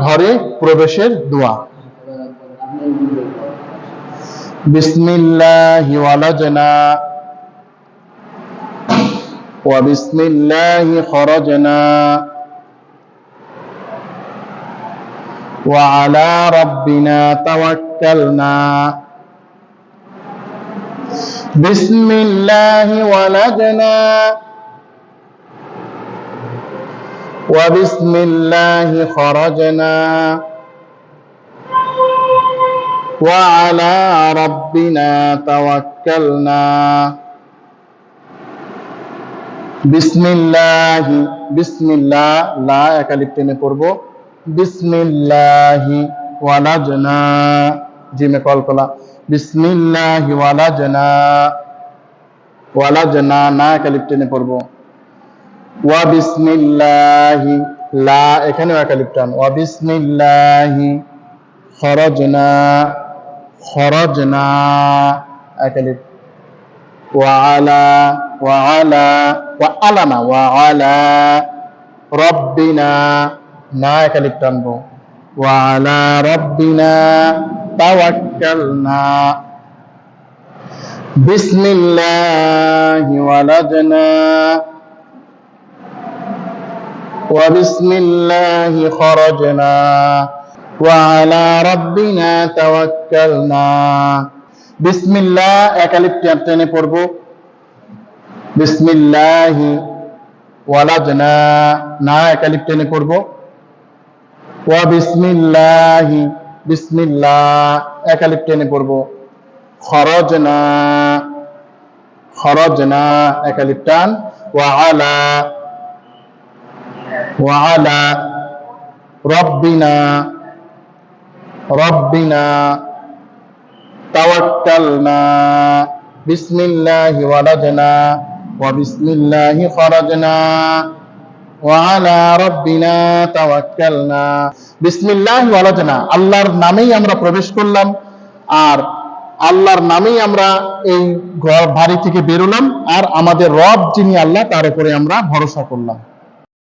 ঘরে প্রবেশের দোয়া। বিসমিল্লাহি ওয়ালাজনা ওয়া বিসমিল্লাহি খরাজনা ওয়া আলা রাব্বিনা তাওয়াক্কালনা। বিসমিল্লাহি ওয়ালাজনা ওয়া বিসমিল্লাহি খরাজনা ওয়া আলা রাব্বিনা তাওয়াক্কালনা। বিসমিল্লাহি, বিসমিল্লাহ লা একালিপ টেনে পড়ব। বিসমিল্লাহি ওয়ালাজনা, জিমে কলকলা। বিসমিল্লাহি ওয়ালাজনা, ওয়ালাজনা না একালিপ টেনে পড়ব। ওয়া বিসমিল্লাহি, লা এখানেও একালিপ টান। ওয়া বিসমিল্লাহি খরাজনা, খরাজনা একালিপ। ওয়া আলা, ওয়া আলা, ওয়া আলা না, ওয়া আলা রাব্বিনা না একালিপ টানবো। ওয়া আলা রাব্বিনা তাওয়াক্কালনা। বিসমিল্লাহি ওয়ালাজনা ওয়া বিসমিল্লাহি খরাজনা ওয়া আলা রাব্বিনা তাওয়াক্কালনা। বিসমিল্লাহ একালিপ টেনে পড়ব। বিসমিল্লাহি ওয়ালাজনা না একালিপ টেনে পড়ব। ওয়া বিসমিল্লাহি, বিসমিল্লাহ একালিপ টেনে পড়ব। খরাজনা, খরাজনা একালিপ টান। ওয়া আলা, ওয়া আলা রাব্বিনা, রাব্বিনা তাওয়াক্কালনা। বিসমিল্লাহি ওয়ালাজনা ওয়া বিসমিল্লাহি খরাজনা ওয়া আলা রাব্বিনা তাওয়াক্কালনা। বিসমিল্লাহি ওয়ালাজনা, আল্লাহর নামেই আমরা প্রবেশ করলাম আর আল্লাহর নামেই আমরা এই বাড়ি থেকে বেরোলাম আর আমাদের রব যিনি আল্লাহ তার উপরে আমরা ভরসা করলাম।